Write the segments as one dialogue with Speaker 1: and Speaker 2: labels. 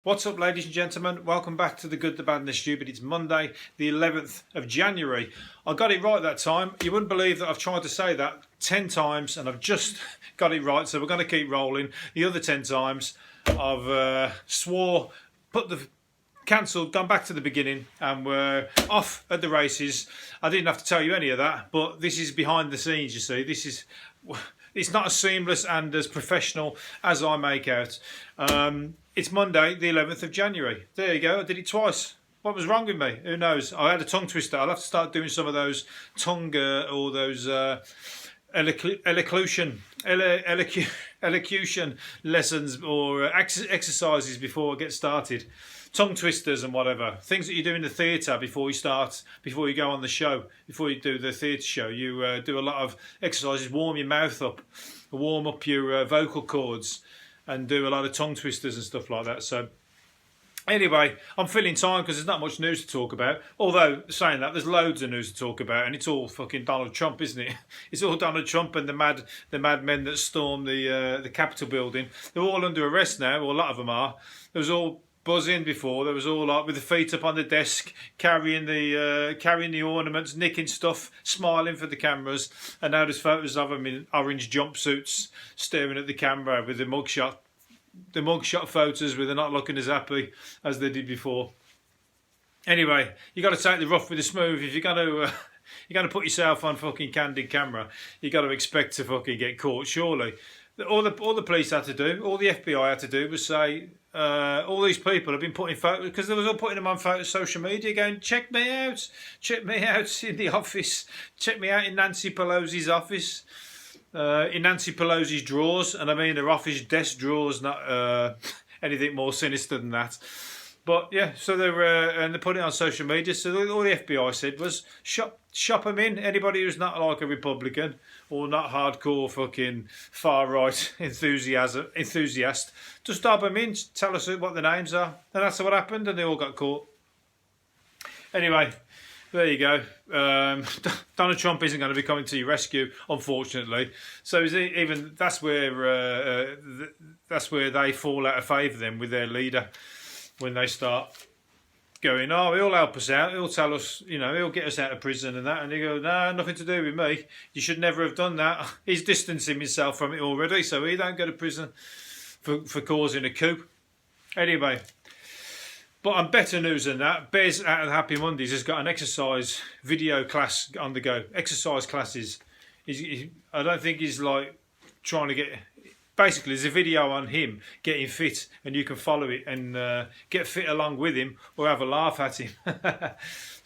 Speaker 1: What's up, ladies and gentlemen? Welcome back to The Good, The Bad and The Stupid. It's Monday, the 11th of January. I got it right that time. You wouldn't believe that I've tried to say that 10 times and I've just got it right, so we're going to keep rolling. The other 10 times I've swore, cancelled, gone back to the beginning, and we're off at the races. I didn't have to tell you any of that, but this is behind the scenes, you see. It's not as seamless and as professional as I make out. It's Monday, the 11th of January. There you go. I did it twice. What was wrong with me? Who knows? I had a tongue twister. I'll have to start doing some of those tongue or those elocution lessons or exercises before I get started. Tongue twisters and whatever. Things that you do in the theatre before you go on the show, before you do the theatre show. You do a lot of exercises, warm your mouth up, warm up your vocal cords, and do a lot of tongue twisters and stuff like that. So anyway, I'm filling time because there's not much news to talk about. Although, saying that, there's loads of news to talk about, and it's all fucking Donald Trump, isn't it? It's all Donald Trump and the mad men that stormed the Capitol building. They're all under arrest now, or a lot of them are. There was all buzzing before. There was all like with the feet up on the desk, carrying the ornaments, nicking stuff, smiling for the cameras. And now there's photos of them in orange jumpsuits, staring at the camera with the mugshot photos where they're not looking as happy as they did before. Anyway, you got to take the rough with the smooth. If you're gonna put yourself on fucking candid camera, you got to expect to fucking get caught. Surely, all the police had to do, all the FBI had to do was say, all these people have been putting photos, because they was all putting them on social media, going, check me out in the office, check me out in Nancy Pelosi's office. In Nancy Pelosi's drawers, and I mean her office desk drawers, not anything more sinister than that. But yeah, so they put it on social media. So all the FBI said was shop them in. Anybody who's not like a Republican or not hardcore fucking far right enthusiast, just dob them in. Tell us what the names are, and that's what happened. And they all got caught. Anyway. There you go. Donald Trump isn't going to be coming to your rescue, unfortunately. So that's where they fall out of favour then with their leader, when they start going, oh, he'll help us out, he'll tell us, he'll get us out of prison and that, and they go, no, nothing to do with me. You should never have done that. He's distancing himself from it already, so he don't go to prison for causing a coup. Anyway. But on better news than that, Bez out of Happy Mondays has got an exercise video class on the go. Exercise classes. I don't think he's like trying to get... Basically, there's a video on him getting fit, and you can follow it and get fit along with him or have a laugh at him.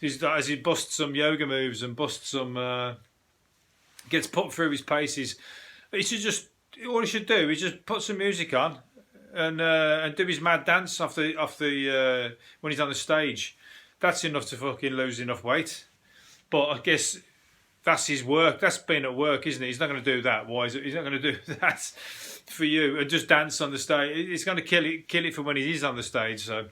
Speaker 1: As he busts some yoga moves and gets put through his paces. All he should do is just put some music on, and do his mad dance off the when he's on the stage. That's enough to fucking lose enough weight. But I guess that's his work. That's been at work, isn't it? He's not going to do that. Why is it? He's not going to do that for you and just dance on the stage. It's going to kill it for when he is on the stage. So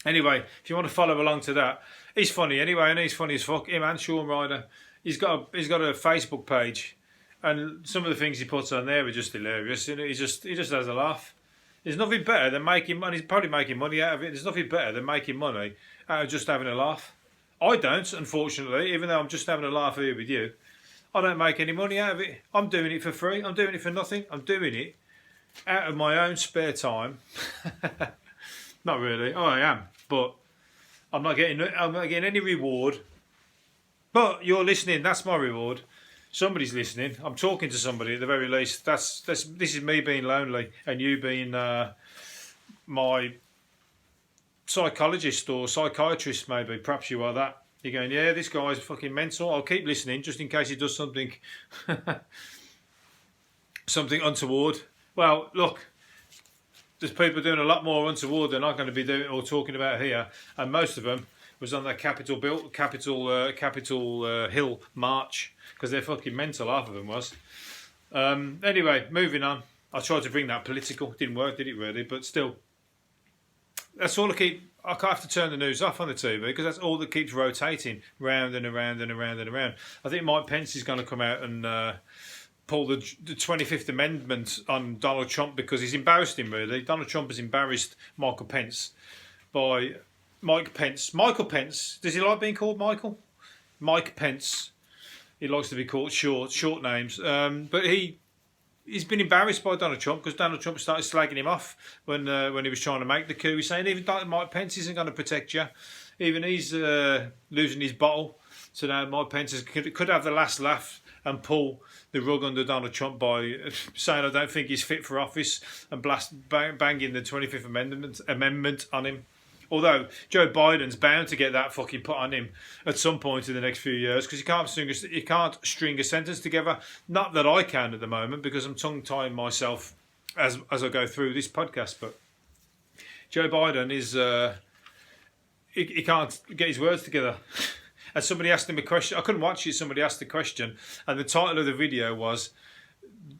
Speaker 1: anyway, if you want to follow along to that, he's funny anyway, and he's funny as fuck. Him and Sean Ryder. He's got a Facebook page, and some of the things he puts on there are just hilarious. He just has a laugh. There's nothing better than making money. He's probably making money out of it. There's nothing better than making money out of just having a laugh. I don't, unfortunately, even though I'm just having a laugh here with you. I don't make any money out of it. I'm doing it for free. I'm doing it for nothing. I'm doing it out of my own spare time. Not really. Oh, I am. But I'm not getting any reward. But you're listening. That's my reward. Somebody's listening. I'm talking to somebody at the very least. This is me being lonely and you being my psychologist or psychiatrist, maybe. Perhaps you are that. You're going, yeah, this guy's fucking mental. I'll keep listening just in case he does something untoward. Well, look, there's people doing a lot more untoward than I'm going to be doing or talking about here, and most of them was on that Capitol Hill march, because they're fucking mental, half of them was. Anyway, moving on. I tried to bring that political. Didn't work, did it really? But still, that's all I have to turn the news off on the TV, because that's all that keeps rotating round and around and around and around. I think Mike Pence is going to come out and pull the 25th Amendment on Donald Trump because he's embarrassed him, really. Donald Trump has embarrassed Michael Pence by Michael Pence. Does he like being called Michael? Mike Pence. He likes to be called short names. But he's been embarrassed by Donald Trump because Donald Trump started slagging him off when he was trying to make the coup. He's saying even Mike Pence isn't going to protect you. Even he's losing his bottle. So now Mike Pence could have the last laugh and pull the rug under Donald Trump by saying I don't think he's fit for office and banging the 25th Amendment on him. Although Joe Biden's bound to get that fucking put on him at some point in the next few years because he can't string a sentence together. Not that I can at the moment because I'm tongue-tying myself as I go through this podcast. But Joe Biden is he can't get his words together. And somebody asked him a question. I couldn't watch it. Somebody asked the question, and the title of the video was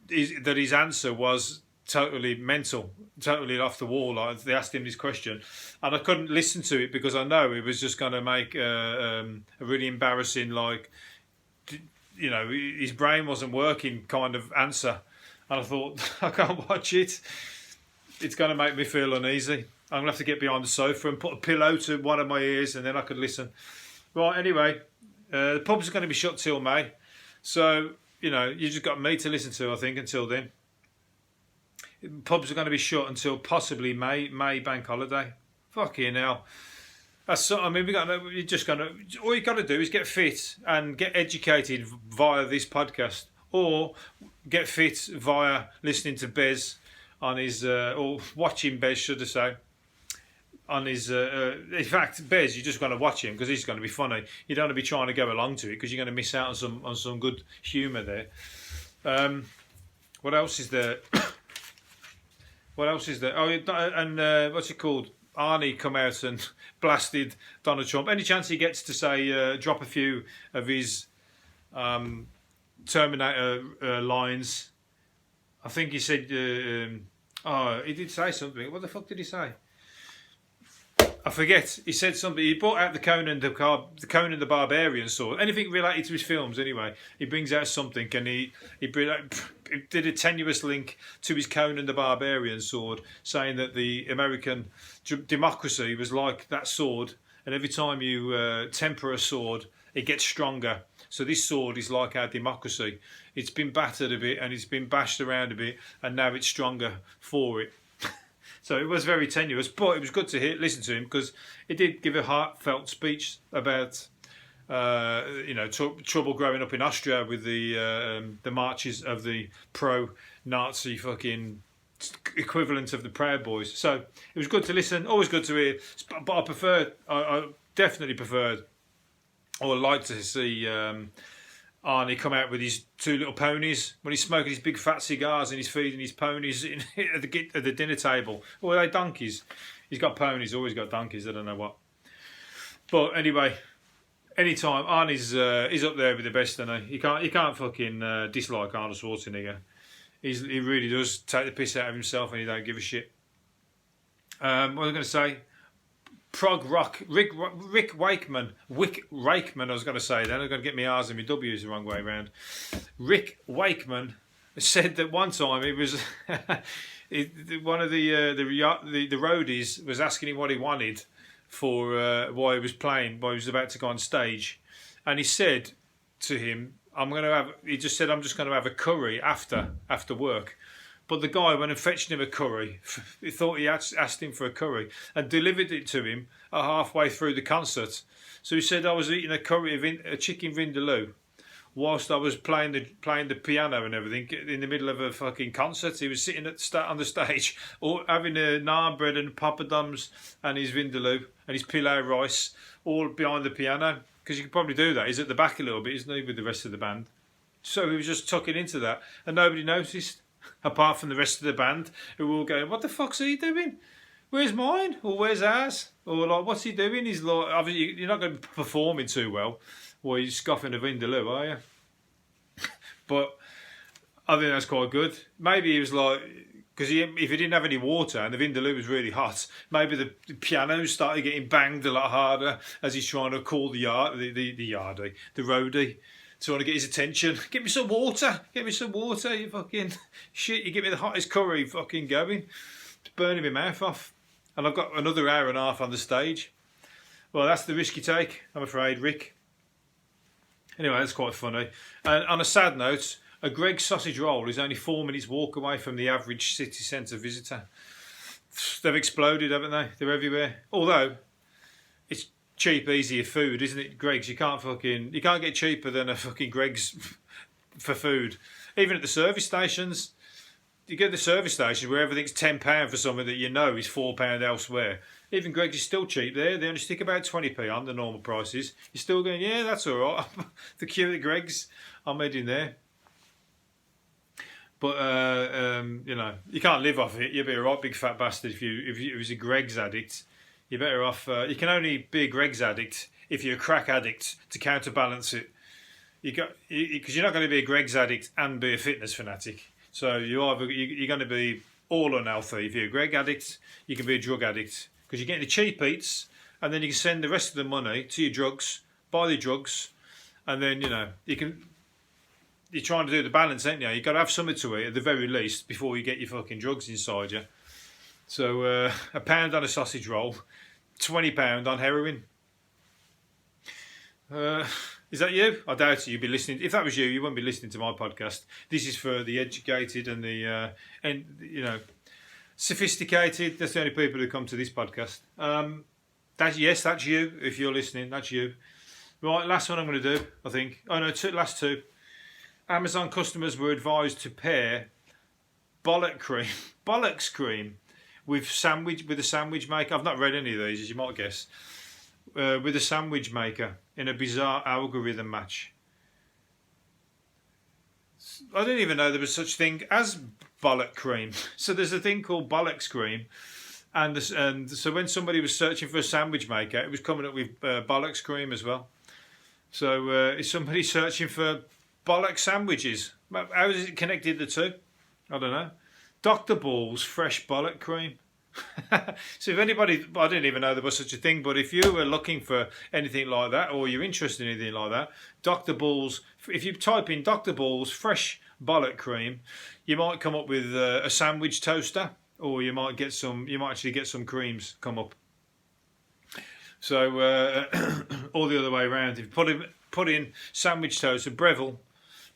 Speaker 1: that his answer was totally mental, totally off the wall. Like, they asked him this question, and I couldn't listen to it because I know it was just going to make a really embarrassing, like, you know, his brain wasn't working kind of answer. And I thought, I can't watch it. It's going to make me feel uneasy. I'm going to have to get behind the sofa and put a pillow to one of my ears, and then I could listen. Right, anyway, the pubs are going to be shut till May. So, you know, you just got me to listen to, I think, until then. Pubs are going to be shut until possibly May bank holiday. Fucking hell. I mean, all you got to do is get fit and get educated via this podcast, or get fit via listening to Bez on his, or watching Bez, should I say, on his. In fact, Bez, you just got to watch him because he's going to be funny. You don't want to be trying to go along to it because you're going to miss out on some good humour there. What else is there? What else is there? Oh, and what's it called? Arnie come out and blasted Donald Trump. Any chance he gets to say, drop a few of his Terminator lines? I think he said, he did say something. What the fuck did he say? I forget. He said something. He brought out the Conan the Barbarian sword. Anything related to his films, anyway. He brings out something, and he did a tenuous link to his Conan the Barbarian sword, saying that the American democracy was like that sword, and every time you temper a sword, it gets stronger. So this sword is like our democracy. It's been battered a bit, and it's been bashed around a bit, and now it's stronger for it. So it was very tenuous, but it was good to listen to him because he did give a heartfelt speech about trouble growing up in Austria with the marches of the pro-Nazi fucking equivalent of the Proud Boys. So it was good to listen, always good to hear. But I definitely preferred, or liked to see Arnie come out with his two little ponies when he's smoking his big fat cigars and he's feeding his ponies at the dinner table. Or are they donkeys? He's got ponies, always got donkeys, I don't know what. But anyway, anytime, Arnie's he's up there with the best, isn't he? You can't fucking dislike Arnold Schwarzenegger. He really does take the piss out of himself and he don't give a shit. What was I going to say? Prog rock, Rick Wakeman, I was going to say then, I'm going to get my R's and my W's the wrong way around. Rick Wakeman said that one time it was one of the roadies was asking him what he wanted for why he was playing, why he was about to go on stage, and he said to him, I'm just going to have a curry after work. But the guy went and fetched him a curry. He thought he asked him for a curry and delivered it to him halfway through the concert. So he said, I was eating a chicken vindaloo whilst I was playing the piano and everything in the middle of a fucking concert. He was sitting on the stage or having a naan bread and poppadoms and his vindaloo and his pilau rice all behind the piano. Because you could probably do that. He's at the back a little bit, isn't he, with the rest of the band. So he was just tucking into that and nobody noticed. Apart from the rest of the band, who were all going, what the fuck's he doing? Where's mine? Or where's ours? Or like, what's he doing? He's like, obviously, you're not going to be performing too well while you're scoffing a Vindaloo, are you? But I think that's quite good. Maybe he was like, because if he didn't have any water and the Vindaloo was really hot, maybe the piano started getting banged a lot harder as he's trying to call the roadie trying to get his attention. Get me some water. Get me some water. You fucking shit. You give me the hottest curry fucking going. It's burning my mouth off. And I've got another hour and a half on the stage. Well, that's the risk you take, I'm afraid, Rick. Anyway, that's quite funny. And on a sad note, a Greg's sausage roll is only 4 minutes walk away from the average city centre visitor. They've exploded, haven't they? They're everywhere. Although, it's cheap, easier food, isn't it? Greg's, you can't get cheaper than a fucking Greg's for food. Even at the service stations. You get the service stations where everything's £10 for something that you know is £4 elsewhere. Even Greg's is still cheap there. They only stick about 20p on the normal prices. You're still going, yeah, that's all right. The queue at Greg's, I'm heading there. But you know, you can't live off it. You'll be a right big fat bastard if you was a Greg's addict. You're better off. You can only be a Greg's addict if you're a crack addict to counterbalance it. Because you're not going to be a Greg's addict and be a fitness fanatic. So you're going to be all unhealthy. If you're a Greg addict, you can be a drug addict because you're getting the cheap eats, and then you can send the rest of the money to your drugs, buy the drugs, and then you're trying to do the balance, ain't you? You've got to have something to eat at the very least before you get your fucking drugs inside you. So £1 on a sausage roll, £20 on heroin. Is that you? I doubt it. You'd be listening. If that was you, you wouldn't be listening to my podcast. This is for the educated and the sophisticated. That's the only people who come to this podcast. That's you. If you're listening, that's you. Right, last one I'm going to do, I think. Oh no, last two. Amazon customers were advised to pair Bollock's cream with a sandwich maker. I've not read any of these, as you might guess. With a sandwich maker in a bizarre algorithm match. I didn't even know there was such a thing as Bollock cream. So there's a thing called Bollock's cream, and so when somebody was searching for a sandwich maker, it was coming up with Bollock's cream as well. So is somebody searching for Bollock sandwiches? How is it connected, the two? I don't know. Dr. Ball's fresh Bollock cream. So if anybody, I didn't even know there was such a thing, but if you were looking for anything like that, or you're interested in anything like that, Dr. Ball's, if you type in Dr. Ball's fresh Bollock cream, you might come up with a sandwich toaster, or you might actually get some creams come up. So all the other way around. If you put in sandwich toaster, Breville.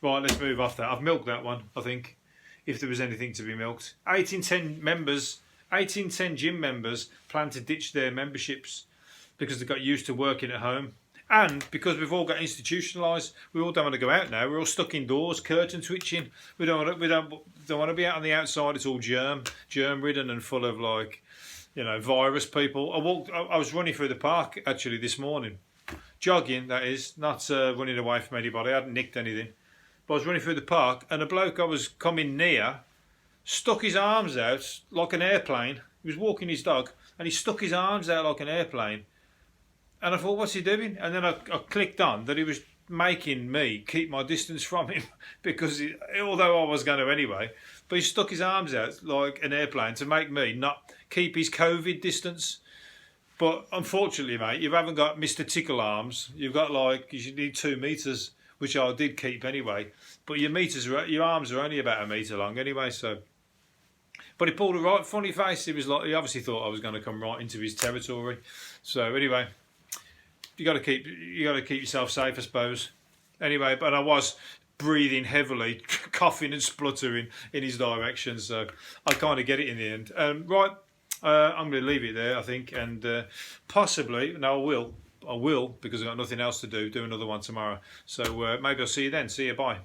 Speaker 1: Right, let's move off that. I've milked that one, I think, if there was anything to be milked. 8 in 10 gym members plan to ditch their memberships because they got used to working at home. And because we've all got institutionalised, we all don't want to go out now. We're all stuck indoors, curtain twitching. We don't want to be out on the outside. It's all germ ridden and full of virus people. I was running through the park actually this morning, jogging. That is, not running away from anybody. I hadn't nicked anything, but I was running through the park, and a bloke I was coming near stuck his arms out like an airplane. He was walking his dog, and he stuck his arms out like an airplane. And I thought, what's he doing? And then I clicked on that he was making me keep my distance from him because although I was going to anyway, but he stuck his arms out like an airplane to make me not keep his COVID distance. But unfortunately, mate, you haven't got Mr. Tickle arms. You've got you need 2 metres, which I did keep anyway. But your arms are only about 1 metre long anyway, so. But he pulled a right funny face. He obviously thought I was going to come right into his territory. So anyway, you got to keep yourself safe, I suppose. Anyway, but I was breathing heavily, coughing and spluttering in his direction. So I kind of get it in the end. Right, I'm going to leave it there, I think, and possibly I will because I've got nothing else to do another one tomorrow. So maybe I'll see you then. See you, bye.